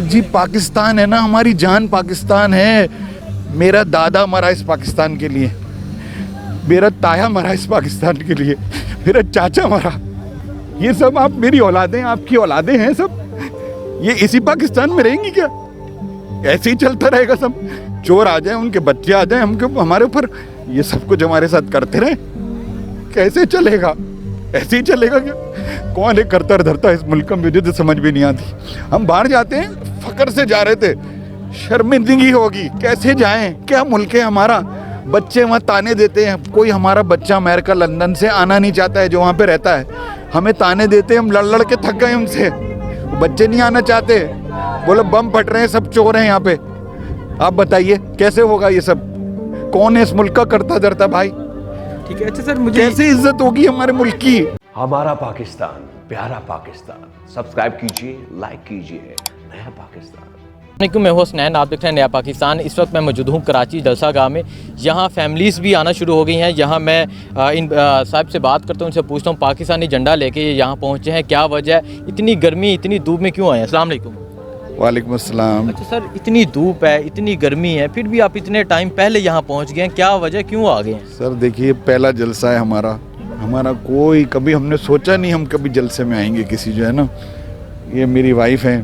जी पाकिस्तान है ना, हमारी जान पाकिस्तान है। मेरा दादा मरा इस पाकिस्तान के लिए, मेरा ताया मरा इस पाकिस्तान के लिए, मेरा चाचा मरा। ये सब आप मेरी औलादें, आपकी औलादें हैं सब। ये इसी पाकिस्तान में रहेंगी क्या? ऐसे ही चलता रहेगा सब? चोर आ जाए, उनके बच्चे आ जाए हमको, हमारे ऊपर ये सब कुछ हमारे साथ करते रहे, कैसे चलेगा? ऐसे ही चलेगा क्या? कौन है करता धरता इस मुल्क में? मुझे तो समझ भी नहीं आती। हम बाहर जाते हैं, फकर से जा रहे थे, शर्मिंदगी होगी, कैसे जाएं? क्या मुल्क है हमारा? बच्चे वहाँ ताने देते हैं। कोई हमारा बच्चा अमेरिका लंदन से आना नहीं चाहता है, जो वहाँ पे रहता है, हमें ताने देते हैं। हम लड़ लड़ के थक गए उनसे। बच्चे नहीं आना चाहते, बोलो बम फट रहे हैं, सब चोर हैं यहाँ पे। आप बताइए कैसे होगा ये सब? कौन है इस मुल्क का करता धरता भाई? ठीक है, अच्छा सर, मुझे कैसे इज्जत होगी हमारे मुल्क की? हमारा पाकिस्तान, प्यारा पाकिस्तान। सब्सक्राइब कीजिए, लाइक कीजिए। नया पाकिस्तान। वालेकुम, मैं हुसनैन, आप देख रहे हैं नया पाकिस्तान। इस वक्त मैं मौजूद हूँ कराची जलसा गाह में। यहाँ फैमिलीज़ भी आना शुरू हो गई हैं। यहाँ मैं इन साहब से बात करता हूँ, उनसे पूछता हूँ पाकिस्तानी झंडा लेके ये यहाँ पहुँचे हैं, क्या वजह है? इतनी गर्मी, इतनी धूप में क्यों आए हैं? अस्सलाम वालेकुम। वालेकुम अस्सलाम। अच्छा सर, इतनी धूप है, इतनी गर्मी है, फिर भी आप इतने टाइम पहले यहाँ पहुँच गए हैं, क्या वजह, क्यों आ गए हैं? सर देखिए, पहला जलसा है हमारा कोई कभी हमने सोचा नहीं हम कभी जलसे में आएंगे किसी, जो है ना। ये मेरी वाइफ है,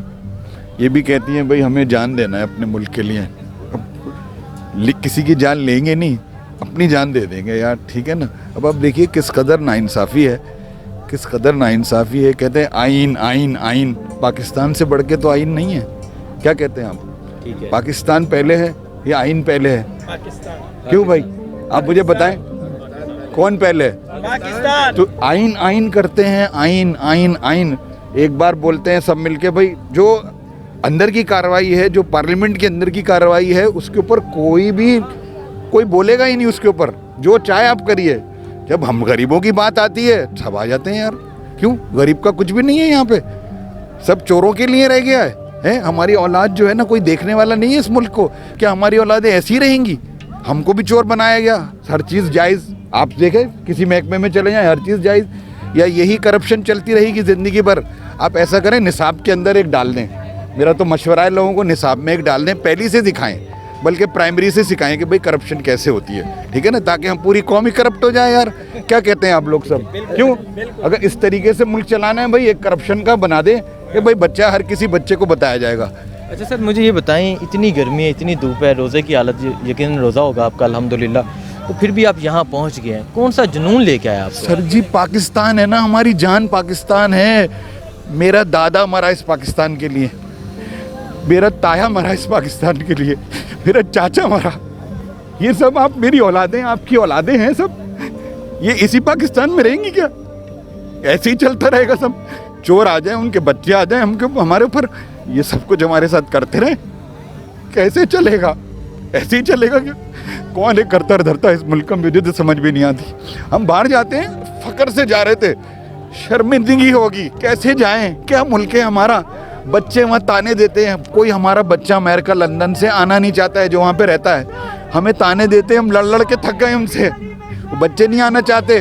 ये भी कहती हैं भाई हमें जान देना है अपने मुल्क के लिए। अब किसी की जान लेंगे नहीं, अपनी जान दे देंगे यार, ठीक है ना। अब आप देखिए किस कदर नाइंसाफ़ी है, किस कदर नाइंसाफ़ी है। कहते हैं आइन आइन आइन, पाकिस्तान से बढ़ के तो आइन नहीं है। क्या कहते हैं आप? ठीक है, पाकिस्तान पहले है या आइन पहले है? पाकिस्तान। क्यों भाई, आप मुझे बताएं कौन पहले है? पाकिस्तान। तो आइन आइन करते हैं, आइन आइन आइन। एक बार बोलते हैं सब मिलके भाई जो अंदर की कार्रवाई है, जो पार्लियामेंट के अंदर की कार्रवाई है, उसके ऊपर कोई बोलेगा ही नहीं उसके ऊपर। जो चाहे आप करिए। जब हम गरीबों की बात आती है सब आ जाते हैं यार। क्यों? गरीब का कुछ भी नहीं है यहाँ पे, सब चोरों के लिए रह गया है। हमारी औलाद जो है ना, कोई देखने वाला नहीं है इस मुल्क को। क्या हमारी औलादें ऐसी रहेंगी? हमको भी चोर बनाया गया, हर चीज़ जायज़। आप देखें किसी महकमे में चले जाएं, हर चीज़ जायज़। या यही करप्शन चलती रहेगी ज़िंदगी भर? आप ऐसा करें, निसाब के अंदर एक डाल दें। मेरा तो मशवरा है लोगों को, निसाब में एक डाल दें, पहली से दिखाएं, बल्कि प्राइमरी से सिखाएं कि भाई करप्शन कैसे होती है, ठीक है ना, ताकि हम पूरी कौम ही करप्ट हो जाए यार। क्या कहते हैं आप लोग सब? क्यों? अगर इस तरीके से मुल्क चलाना है भाई, एक करप्शन का बना दें कि भाई बच्चा, हर किसी बच्चे को बताया जाएगा। अच्छा सर, मुझे ये बताएं, इतनी गर्मी है, इतनी धूप है, रोज़े की हालत, यकीनन रोज़ा होगा आपका अल्हम्दुलिल्लाह, तो फिर भी आप यहाँ पहुँच गए हैं, कौन सा जुनून लेके आए आप? सर जी पाकिस्तान है ना, हमारी जान पाकिस्तान है। मेरा दादा मरा इस पाकिस्तान के लिए, मेरा ताया मरा इस पाकिस्तान के लिए, मेरा चाचा मरा। ये सब आप मेरी औलादें, आपकी औलादें हैं सब। ये इसी पाकिस्तान में रहेंगी क्या? ऐसे ही चलता रहेगा सब? चोर आ जाए, उनके बच्चे आ जाए हमको, हमारे ऊपर ये सब कुछ हमारे साथ करते रहे, कैसे चलेगा? ऐसे ही चलेगा क्या? कौन है करता धरता इस मुल्क में? मुझे तो समझ भी नहीं आती। हम बाहर जाते हैं, फकर से जा रहे थे, शर्मिंदगी होगी, कैसे जाएं? क्या मुल्क है हमारा? बच्चे वहाँ ताने देते हैं। कोई हमारा बच्चा अमेरिका लंदन से आना नहीं चाहता है, जो वहाँ पे रहता है, हमें ताने देते हैं। हम लड़ लड़ के थक गए उनसे। बच्चे नहीं आना चाहते,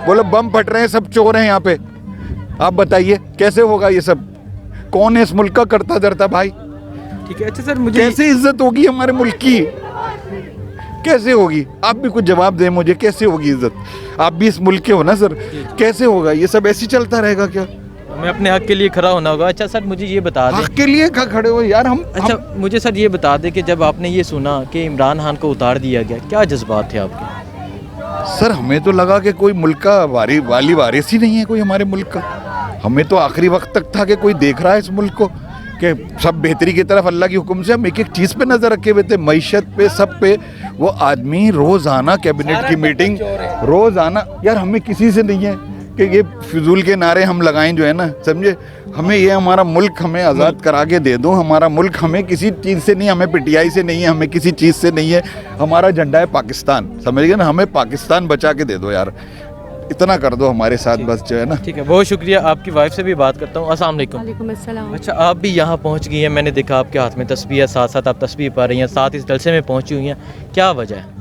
बोलो बम फट रहे हैं, सब चोर हैं यहाँ पे। आप बताइए कैसे होगा ये सब? कौन है इस मुल्क का करता धरता भाई? ठीक है, अच्छा सर, मुझे कैसे इज्जत होगी हमारे मुल्क की? कैसे होगी? आप भी कुछ जवाब दें मुझे, कैसे होगी इज्जत? आप भी इस मुल्क के हो ना सर, कैसे होगा ये सब? ऐसे चलता रहेगा क्या? मैं अपने हक के लिए खड़ा होना होगा। अच्छा सर, मुझे ये बता दें, हक के लिए खड़े हो यार हम। अच्छा मुझे सर ये बता दें कि जब आपने ये सुना कि इमरान खान को उतार दिया गया, क्या जज्बात थे आपके? सर हमें तो लगा कि कोई मुल्क का वारिस ही नहीं है कोई हमारे मुल्क का। हमें तो आखिरी वक्त तक था कि कोई देख रहा है इस मुल्क को, कि सब बेहतरी की तरफ अल्लाह की हुक्म से हम एक एक चीज़ पे नज़र रखे हुए थे, मईशत पे, सब पे। वो आदमी रोज़ाना कैबिनेट की मीटिंग, रोज़ाना। यार हमें किसी से नहीं है कि ये फिजूल के नारे हम लगाएं, जो है ना, समझे? हमें ये हमारा मुल्क हमें आज़ाद करा के दे दो। हमारा मुल्क हमें किसी चीज़ से नहीं, हमें पीटीआई से नहीं है, हमें किसी चीज़ से नहीं है। हमारा झंडा है पाकिस्तान, समझ गए ना? हमें पाकिस्तान बचा के दे दो यार, इतना कर दो हमारे साथ बस, जो है ना। ठीक है, बहुत शुक्रिया। आपकी वाइफ से भी बात करता हूँ। अस्सलाम वालेकुम। वालेकुम अस्सलाम। अच्छा, आप भी यहाँ पहुँच गई हैं, मैंने देखा आपके हाथ में तस्बीह है, साथ साथ आप तस्बीह पा रही हैं, साथ इस जलसे में पहुँची हुई हैं, क्या वजह है?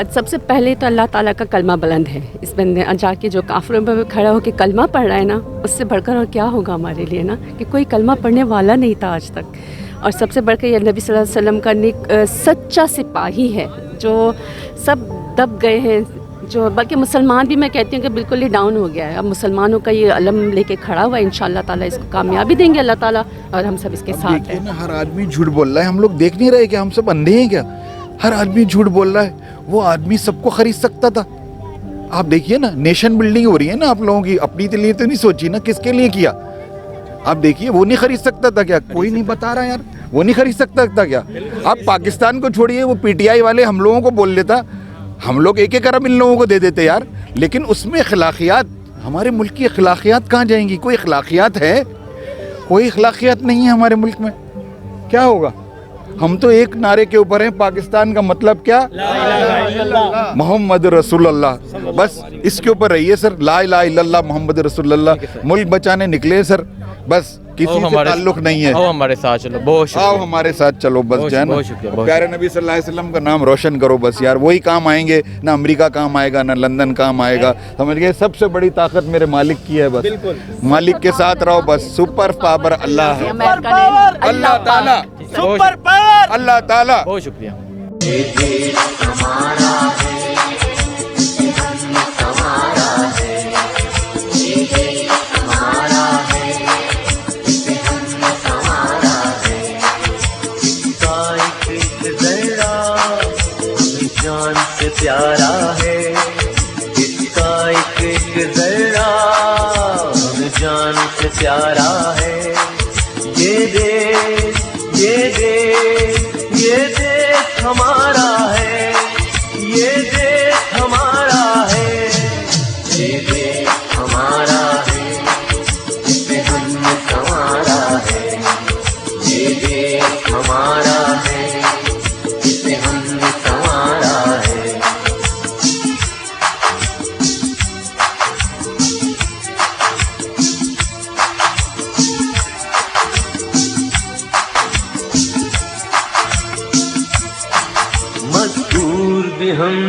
सबसे पहले तो अल्लाह ताला का कलमा बुलंद है। इस बंदे जाके जो काफिरों में खड़ा होकर कलमा पढ़ रहा है ना, उससे बढ़कर और क्या होगा हमारे लिए ना, कि कोई कलमा पढ़ने वाला नहीं था आज तक। और सबसे बढ़कर ये नबी सल्लल्लाहु अलैहि वसल्लम का नेक सच्चा सिपाही है, जो सब दब गए हैं, जो बल्कि मुसलमान भी मैं कहती हूँ कि बिल्कुल ही डाउन हो गया है। अब मुसलमानों का ये अलम लेके खड़ा हुआ है, इंशाअल्लाह ताला इसको कामयाबी देंगे अल्लाह ताला, और हम सब इसके साथ देखिए हैं। ना, हर आदमी झूठ बोल रहा है। हम लोग देख नहीं रहे कि हम सब अंधे हैं क्या? हर आदमी झूठ बोल रहा है। वो आदमी सबको खरीद सकता था। आप देखिए ना, नेशन बिल्डिंग हो रही है ना आप लोगों की, अपनी के लिए तो नहीं सोची ना, किसके लिए किया? आप देखिए, वो नहीं खरीद सकता था क्या? कोई नहीं बता रहा यार, वो नहीं खरीद सकता था क्या? आप पाकिस्तान को छोड़िए, वो पीटीआई वाले हम लोगों को बोल लेता, हम लोग एक एक अरब इन लोगों को दे देते यार। लेकिन उसमें अखलाकियात, हमारे मुल्क की अखलाकियात कहाँ जाएंगी? कोई अखलाकियात है? कोई अखलाकियात नहीं है हमारे मुल्क में। क्या होगा? हम तो एक नारे के ऊपर हैं, पाकिस्तान का मतलब क्या? मोहम्मद रसूलुल्लाह। बस इसके ऊपर रहिए सर, ला इलाहा इल्लल्लाह मोहम्मद रसूलुल्लाह। मुल्क बचाने निकले सर, बस किसी से ताल्लुक नहीं है। आओ हमारे साथ चलो, बहुत शुक्रिया। आओ हमारे साथ चलो, बस बहुत- जाए ना। बहुत शुक्रिया, बहुत प्यारे नबी सल्लल्लाहु अलैहि वसल्लम का नाम रोशन करो बस यार, वही काम आएंगे। ना अमेरिका काम आएगा, ना लंदन काम आएगा, समझ गए? सबसे बड़ी ताकत मेरे मालिक की है, बस मालिक के साथ रहो बस। सुपर पावर अल्लाह है, अमेरिका ने अल्लाह ताला, सुपर पावर, अल्लाह ताला। बहुत शुक्रिया। जान से प्यारा है इसका एक जरा, जान से प्यारा है। ये देश, ये देश, ये देश हमारा है, ये देश हमारा है, ये देश हमारा है, इसमें हमने संवारा है, ये देश हमारा है, इसमें हमने संवारा है। मजबूर भी हम